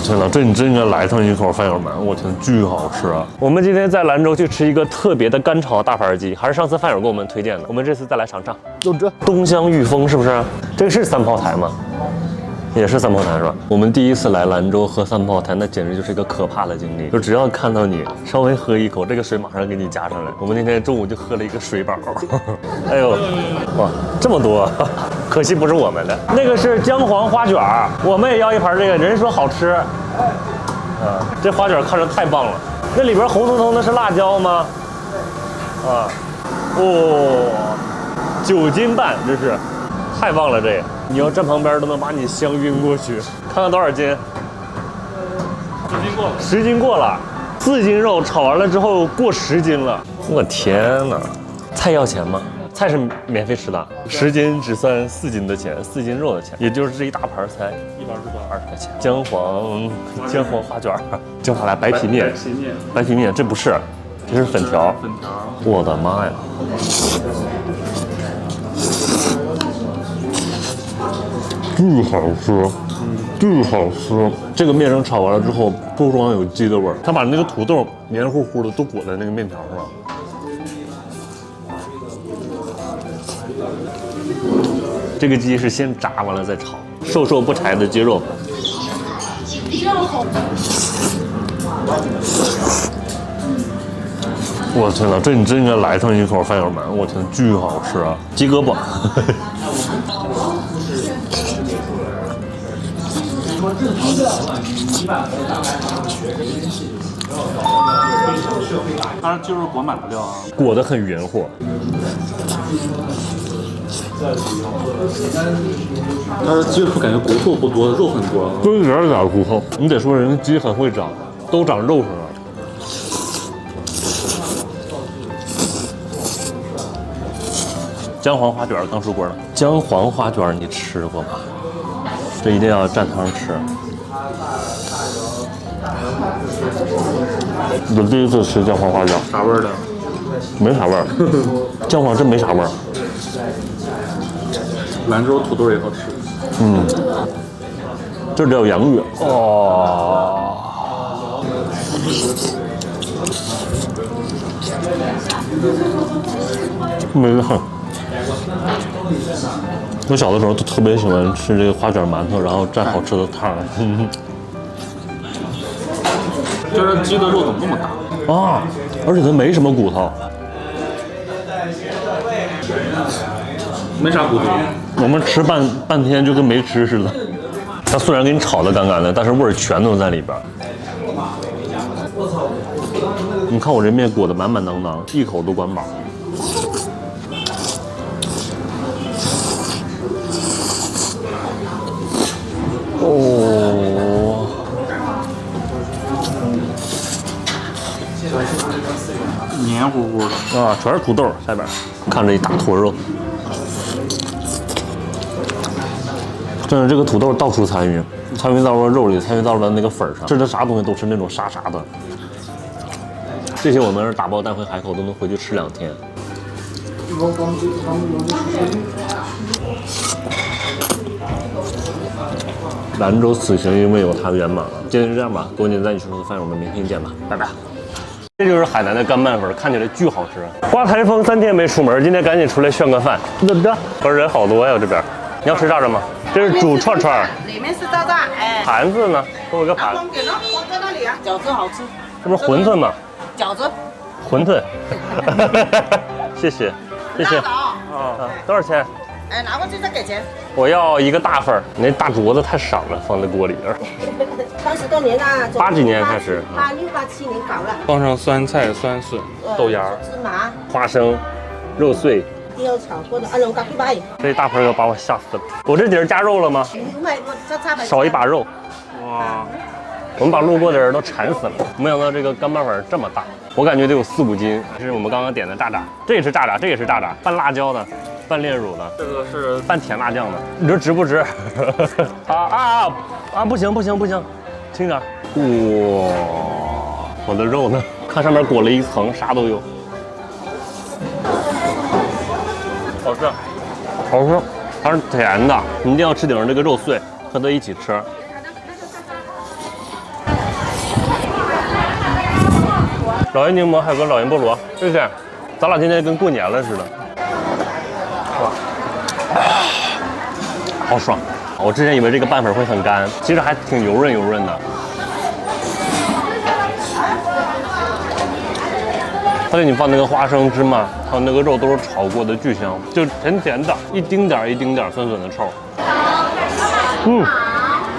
天呐，这你真应该来上一口饭友们，我天，巨好吃啊！我们今天在兰州去吃一个特别的干炒大盘鸡，还是上次饭友给我们推荐的。我们这次再来尝尝，就这东乡裕丰是不是？这个是三炮台吗？也是三炮台是吧？我们第一次来兰州喝三炮台，那简直就是一个可怕的经历。就只要看到你稍微喝一口，这个水马上给你加上来。我们那天中午就喝了一个水饱，哎呦，哇，这么多，可惜不是我们的。那个是姜黄花卷，我们也要一盘这个，人说好吃。这花卷看着太棒了。那里边红彤彤的是辣椒吗？啊，哦，9斤半，这是。太棒了，这你要站旁边都能把你香晕过去。看看多少斤？10斤过了。10斤过了，4斤肉炒完了之后过10斤了。我天哪！菜要钱吗？菜是免费吃的，10斤只算4斤的钱，4斤肉的钱，也就是这一大盘菜，一盘是多少？20块钱。姜黄花卷，叫啥来？白皮面。白皮面，这不是，这是粉条。粉条。我的妈呀！巨好吃，巨好吃！这个面生炒完了之后，不光有鸡的味儿，它把那个土豆黏糊糊的都裹在那个面条上。这个鸡是先炸完了再炒，瘦瘦不柴的鸡肉。我天哪，这你真应该来上一口饭友们！我天，巨好吃啊！鸡胳膊。它就是裹满了料啊，裹得很圆乎。它的鸡肉感觉骨头不多，肉很多。就一点点骨头，你得说人家鸡很会长，都长肉上了。姜黄花卷刚出锅了，姜黄花卷你吃过吗？这一定要蘸汤吃。我第一次吃姜黄花卷，啥味儿的？没啥味儿，姜黄真没啥味儿。兰州土豆也好吃。这里有洋芋哦。没了。我小的时候都特别喜欢吃这个花卷馒头，然后蘸好吃的汤。这鸡的肉怎么那么大啊？而且它没什么骨头，没啥骨头。我们吃半天就跟没吃似的。它虽然给你炒的干干的，但是味儿全都在里边。你看我这面裹得满满当当，一口都管饱。哦，黏糊糊的啊，全是土豆，下边看着一大坨肉。真的，这个土豆到处参与到了肉里，参与到了那个粉上，吃的啥东西都是那种沙沙的。这些我们是打包带回海口，都能回去吃2天。兰州此行因为有它圆满了。今天就这样吧，过年在一起说的饭友们，明天见吧，拜拜。这就是海南的干拌粉，看起来巨好吃。刮台风3天没出门，今天赶紧出来炫个饭。我人好多呀，这边。你要吃炸的吗？这是煮串串，里面是炸炸，哎。盘子呢？给我个盘。放给呢，放在那里啊。饺子好吃。这不是馄饨吗？饺子。馄饨。谢谢，谢谢。多少钱？哎，拿过去再给钱。我要一个大份儿，那大镯子太少了，放在锅里边。30多年了，80几年开始，86、87年搞了。放上酸菜、酸笋、豆芽、芝麻、花生、肉碎。要炒过的，龙嘎巴这一大盆要把我吓死了。我这底儿加肉了吗？少一把肉。哇！我们把路过的人都馋死了。没想到这个干拌粉这么大，我感觉得有4、5斤。这是我们刚刚点的炸炸，这也是炸炸，这也是炸炸，拌辣椒的，拌炼乳的，这个是拌甜辣酱的。你说值不值？不行，轻点。哇！我的肉呢？看上面裹了一层，啥都有。好吃，好吃，它是甜的，你一定要吃顶上这个肉碎，和它一起吃。老爷柠檬，还有个老盐菠萝，这是，咱俩今天跟过年了似的。哇，好爽！我之前以为这个拌粉会很干，其实还挺油润的。它里你放那个花生芝麻，还有那个肉都是炒过的，巨香，就甜甜的，一丁点酸酸的臭。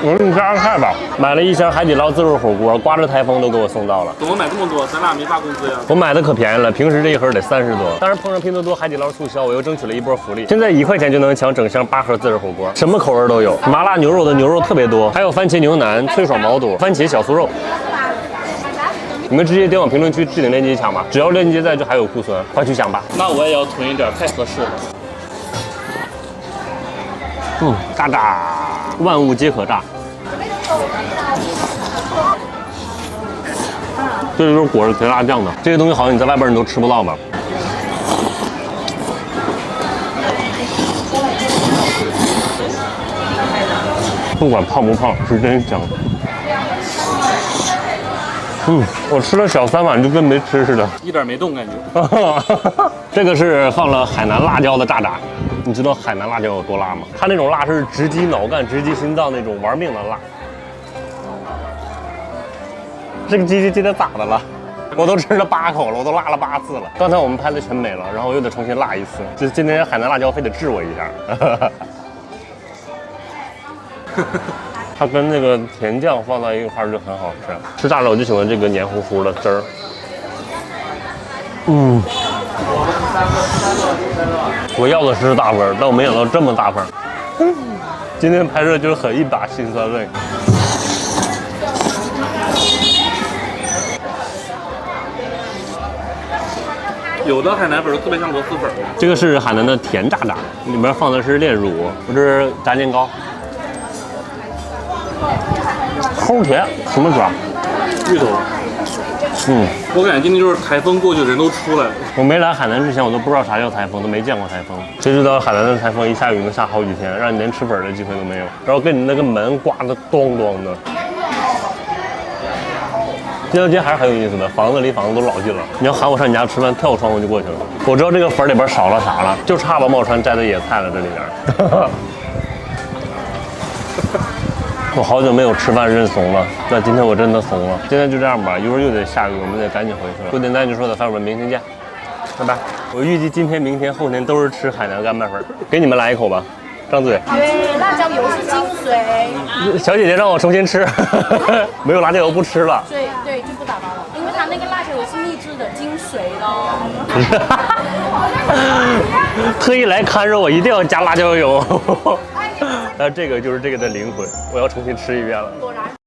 我给你加个菜吧。买了一箱海底捞自助火锅，刮着台风都给我送到了。怎么买这么多？咱俩没发工资呀？我买的可便宜了，平时这一盒得30多。当然碰上拼多多海底捞促销，我又争取了一波福利。现在1块钱就能抢整箱8盒自助火锅，什么口味都有。麻辣牛肉的牛肉特别多，还有番茄牛腩、脆爽毛肚、番茄小酥肉。你们直接点我评论区置顶链接抢吧，只要链接在就还有库存，快去抢吧。那我也要囤一点，太合适了。炸炸，万物皆可炸。这就是裹着甜辣酱的，这些东西好像你在外边你都吃不到吧？不管胖不胖，是真香。我吃了小3碗，就跟没吃似的，一点没动感觉。这个是放了海南辣椒的炸炸，你知道海南辣椒有多辣吗？它那种辣是直击脑干、直击心脏那种玩命的辣。这个鸡今天咋的了？我都吃了8口了，我都辣了8次了。刚才我们拍的全没了，然后我又得重新辣一次。就今天海南辣椒非得治我一下。它跟那个甜酱放在一块儿就很好吃。吃炸了我就喜欢这个黏糊糊的汁儿。我要的是大份，但我没想到这么大份。今天拍摄就是很一把辛酸泪。有的海南粉特别像螺蛳粉。这个是海南的甜炸炸，里面放的是炼乳，我这是炸年糕。齁甜，什么爪？芋头。我感觉今天就是台风过去，人都出来了。我没来海南之前，我都不知道啥叫台风，都没见过台风。谁知道海南的台风一下雨能下好几天，让你连吃粉的机会都没有，然后跟你那个门刮得咚咚的。这条街还是很有意思的，房子离房子都老近了。你要喊我上你家吃饭，跳窗户就过去了。我知道这个粉里边少了啥了，就差王宝钏摘的野菜了，这里边。我好久没有吃饭认怂了，但今天我真的怂了。今天就这样吧，一会儿又得下雨，我们得赶紧回去了。不简单就说的，饭友们明天见，拜拜。我预计今天、明天、后天都是吃海南干拌粉，给你们来一口吧，张嘴。对，辣椒油是精髓。小姐姐让我重新吃，没有辣椒油不吃了。对，就不打包了，因为它那个辣椒油是秘制的精髓咯。特意来看着我，一定要加辣椒油。这个就是这个的灵魂，我要重新吃一遍了。果然。